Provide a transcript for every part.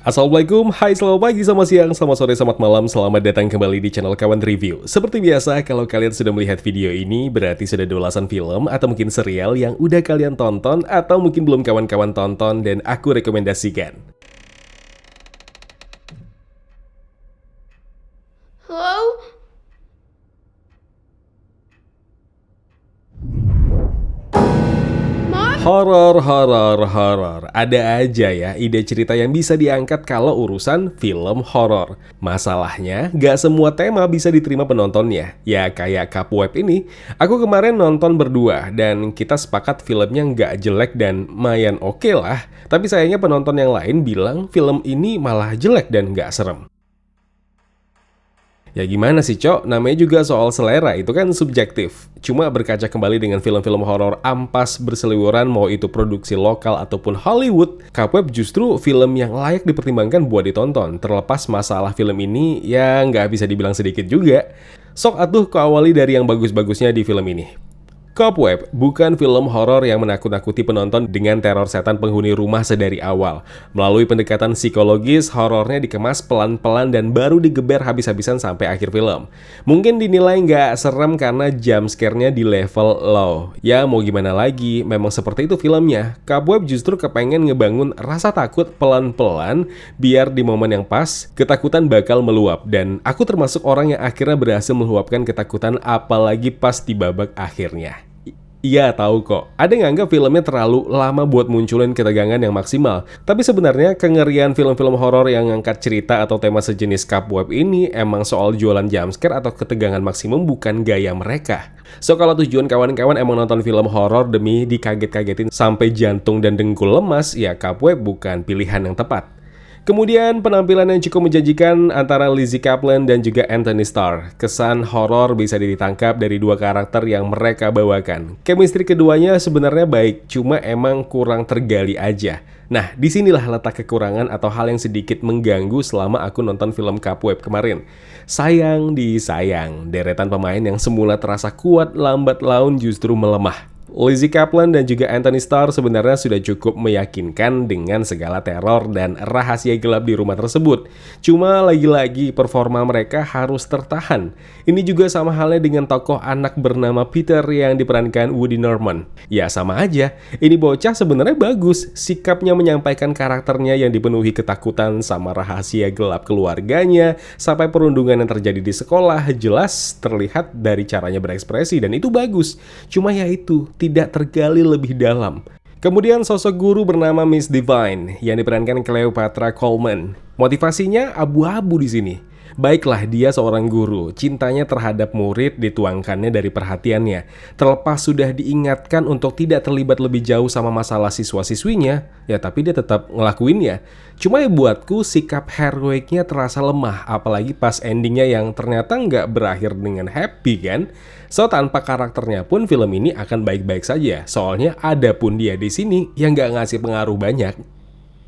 Assalamualaikum, hai selamat pagi, selamat siang, selamat sore, selamat malam, selamat datang kembali di channel Kawan Review. Seperti biasa, kalau kalian sudah melihat video ini, berarti sudah ada ulasan film atau mungkin serial yang udah kalian tonton atau mungkin belum kawan-kawan tonton dan aku rekomendasikan. Hello? Horor. Ada aja ya ide cerita yang bisa diangkat kalau urusan film horor. Masalahnya, gak semua tema bisa diterima penontonnya. Ya kayak Cobweb ini, aku kemarin nonton berdua dan kita sepakat filmnya gak jelek dan lumayan oke lah. Tapi sayangnya penonton yang lain bilang film ini malah jelek dan gak serem. Ya gimana sih Cok, namanya juga soal selera, itu kan subjektif. Cuma berkaca kembali dengan film-film horor ampas berseliweran mau itu produksi lokal ataupun Hollywood, Cobweb justru film yang layak dipertimbangkan buat ditonton. Terlepas masalah film ini, ya nggak bisa dibilang sedikit juga. Sok atuh ku awali dari yang bagus-bagusnya di film ini. Cobweb bukan film horor yang menakut-nakuti penonton dengan teror setan penghuni rumah sedari awal. Melalui pendekatan psikologis, horornya dikemas pelan-pelan dan baru digeber habis-habisan sampai akhir film. Mungkin dinilai nggak serem karena jump scare-nya di level low. Ya mau gimana lagi, memang seperti itu filmnya. Cobweb justru kepengen ngebangun rasa takut pelan-pelan, biar di momen yang pas, ketakutan bakal meluap. Dan aku termasuk orang yang akhirnya berhasil meluapkan ketakutan apalagi pas di babak akhirnya. Iya tahu kok, ada yang nganggap filmnya terlalu lama buat munculin ketegangan yang maksimal. Tapi sebenarnya kengerian film-film horor yang ngangkat cerita atau tema sejenis Cobweb ini emang soal jualan jumpscare atau ketegangan maksimum bukan gaya mereka. So kalau tujuan kawan-kawan emang nonton film horor demi dikaget-kagetin sampai jantung dan dengkul lemas, ya Cobweb bukan pilihan yang tepat. Kemudian penampilan yang cukup menjanjikan antara Lizzy Caplan dan juga Anthony Starr. Kesan horor bisa ditangkap dari dua karakter yang mereka bawakan. Chemistry keduanya sebenarnya baik, cuma emang kurang tergali aja. Nah, disinilah letak kekurangan atau hal yang sedikit mengganggu selama aku nonton film Cobweb kemarin. Sayang disayang, deretan pemain yang semula terasa kuat lambat laun justru melemah. Lizzy Caplan dan juga Anthony Starr sebenarnya sudah cukup meyakinkan dengan segala teror dan rahasia gelap di rumah tersebut. Cuma lagi-lagi performa mereka harus tertahan. Ini juga sama halnya dengan tokoh anak bernama Peter yang diperankan Woody Norman. Ya sama aja, ini bocah sebenarnya bagus. Sikapnya menyampaikan karakternya yang dipenuhi ketakutan sama rahasia gelap keluarganya, sampai perundungan yang terjadi di sekolah jelas terlihat dari caranya berekspresi dan itu bagus. Cuma ya itu, tidak tergali lebih dalam. Kemudian sosok guru bernama Miss Divine yang diperankan Cleopatra Coleman. Motivasinya abu-abu di sini. Baiklah dia seorang guru, cintanya terhadap murid dituangkannya dari perhatiannya. Terlepas sudah diingatkan untuk tidak terlibat lebih jauh sama masalah siswa-siswinya, ya tapi dia tetap ngelakuinnya. Cuma ya buatku sikap heroiknya terasa lemah, apalagi pas endingnya yang ternyata nggak berakhir dengan happy kan. So tanpa karakternya pun film ini akan baik-baik saja, soalnya ada pun dia di sini yang nggak ngasih pengaruh banyak.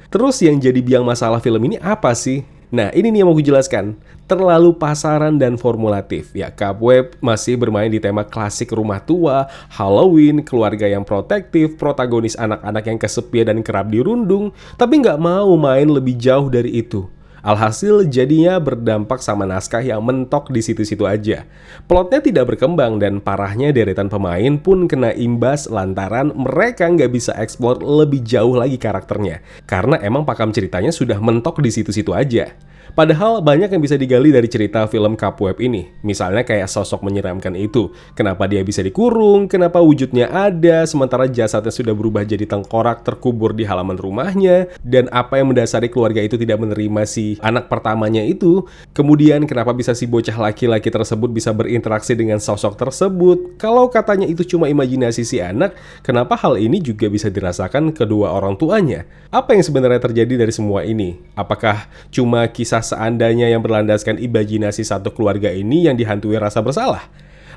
Terus yang jadi biang masalah film ini apa sih? Nah, ini nih yang mau gue jelaskan. Terlalu pasaran dan formulatif. Ya, Cobweb masih bermain di tema klasik rumah tua, Halloween, keluarga yang protektif, protagonis anak-anak yang kesepian dan kerap dirundung, tapi nggak mau main lebih jauh dari itu. Alhasil jadinya berdampak sama naskah yang mentok di situ-situ aja. Plotnya tidak berkembang dan parahnya deretan pemain pun kena imbas lantaran mereka nggak bisa eksplor lebih jauh lagi karakternya. Karena emang pakam ceritanya sudah mentok di situ-situ aja. Padahal banyak yang bisa digali dari cerita film Cobweb ini. Misalnya kayak sosok menyeramkan itu. Kenapa dia bisa dikurung, kenapa wujudnya ada, sementara jasadnya sudah berubah jadi tengkorak terkubur di halaman rumahnya, dan apa yang mendasari keluarga itu tidak menerima si anak pertamanya itu. Kemudian kenapa bisa si bocah laki-laki tersebut bisa berinteraksi dengan sosok tersebut. Kalau katanya itu cuma imajinasi si anak, kenapa hal ini juga bisa dirasakan kedua orang tuanya? Apa yang sebenarnya terjadi dari semua ini? Apakah cuma kisah seandainya yang berlandaskan imajinasi satu keluarga ini yang dihantui rasa bersalah?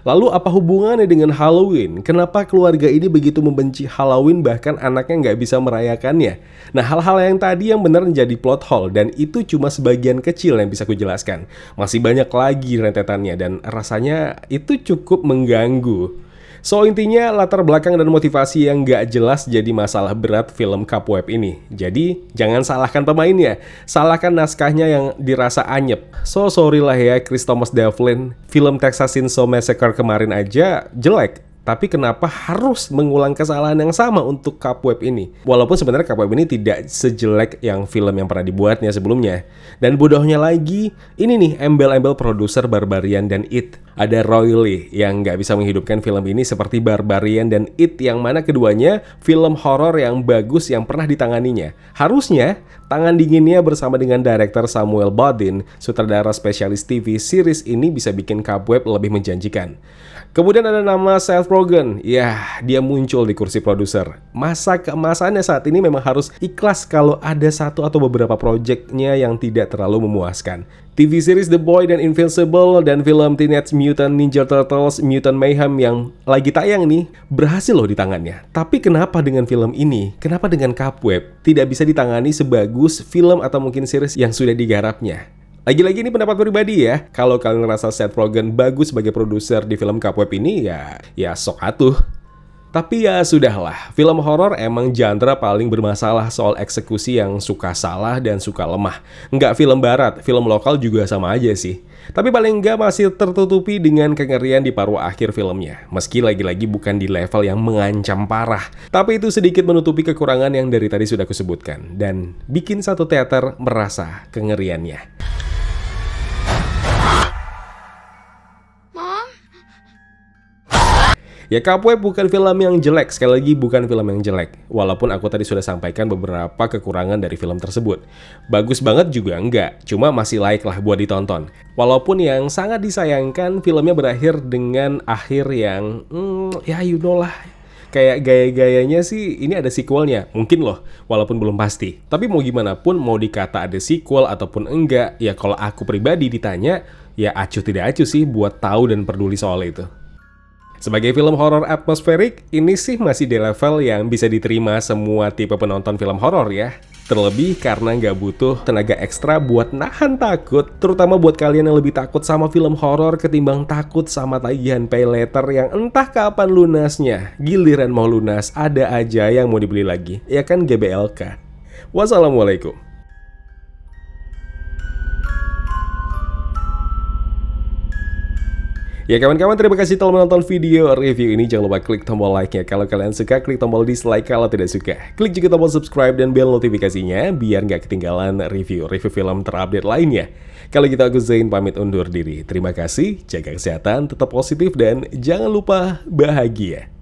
Lalu apa hubungannya dengan Halloween? Kenapa keluarga ini begitu membenci Halloween bahkan anaknya nggak bisa merayakannya? Nah hal-hal yang tadi yang benar menjadi plot hole dan itu cuma sebagian kecil yang bisa kujelaskan. Masih banyak lagi rentetannya dan rasanya itu cukup mengganggu. So intinya latar belakang dan motivasi yang gak jelas jadi masalah berat film Cobweb ini. Jadi jangan salahkan pemainnya, salahkan naskahnya yang dirasa anyep. So sorry lah ya Chris Thomas Devlin, film Texas Chainsaw Massacre kemarin aja jelek. Tapi kenapa harus mengulang kesalahan yang sama untuk Cobweb ini? Walaupun sebenarnya Cobweb ini tidak sejelek yang film yang pernah dibuatnya sebelumnya. Dan bodohnya lagi, ini nih embel-embel produser Barbarian dan It. Ada Roy Lee yang nggak bisa menghidupkan film ini seperti Barbarian dan It, yang mana keduanya film horor yang bagus yang pernah ditanganinya. Harusnya tangan dinginnya bersama dengan director Samuel Bodin, sutradara spesialis TV series ini bisa bikin Cobweb lebih menjanjikan. Kemudian ada nama Seth Rogen. Ya, dia muncul di kursi produser. Masa keemasannya saat ini memang harus ikhlas kalau ada satu atau beberapa proyeknya yang tidak terlalu memuaskan. TV series The Boy dan Invincible dan film Teenage Mutant Ninja Turtles Mutant Mayhem yang lagi tayang nih berhasil loh di tangannya. Tapi kenapa dengan film ini? Kenapa dengan Cobweb tidak bisa ditangani sebagus film atau mungkin series yang sudah digarapnya? Lagi-lagi ini pendapat pribadi ya. Kalau kalian ngerasa Seth Rogen bagus sebagai produser di film Cobweb ini, ya sok atuh. Tapi ya sudahlah, film horor emang genre paling bermasalah soal eksekusi yang suka salah dan suka lemah. Nggak film barat, film lokal juga sama aja sih. Tapi paling nggak masih tertutupi dengan kengerian di paruh akhir filmnya. Meski lagi-lagi bukan di level yang mengancam parah. Tapi itu sedikit menutupi kekurangan yang dari tadi sudah kusebutkan. Dan bikin satu teater merasa kengeriannya. Ya Cobweb bukan film yang jelek, sekali lagi bukan film yang jelek. Walaupun aku tadi sudah sampaikan beberapa kekurangan dari film tersebut. Bagus banget juga enggak, cuma masih layak lah buat ditonton. Walaupun yang sangat disayangkan filmnya berakhir dengan akhir yang, ya you know lah. Kayak gaya-gayanya sih ini ada sequelnya, mungkin loh, walaupun belum pasti. Tapi mau gimana pun, mau dikata ada sequel ataupun enggak, ya kalau aku pribadi ditanya, ya acuh tidak acuh sih buat tahu dan peduli soal itu. Sebagai film horor atmosferik, ini sih masih di level yang bisa diterima semua tipe penonton film horor ya. Terlebih karena nggak butuh tenaga ekstra buat nahan takut, terutama buat kalian yang lebih takut sama film horor ketimbang takut sama tagihan pay later yang entah kapan lunasnya. Giliran mau lunas, ada aja yang mau dibeli lagi. Ya kan GBLK. Wassalamualaikum. Ya kawan-kawan, terima kasih telah menonton video review ini. Jangan lupa klik tombol like-nya kalau kalian suka, klik tombol dislike kalau tidak suka. Klik juga tombol subscribe dan bell notifikasinya biar nggak ketinggalan review film terupdate lainnya. Kalau gitu aku Zain pamit undur diri. Terima kasih, jaga kesehatan, tetap positif, dan jangan lupa bahagia.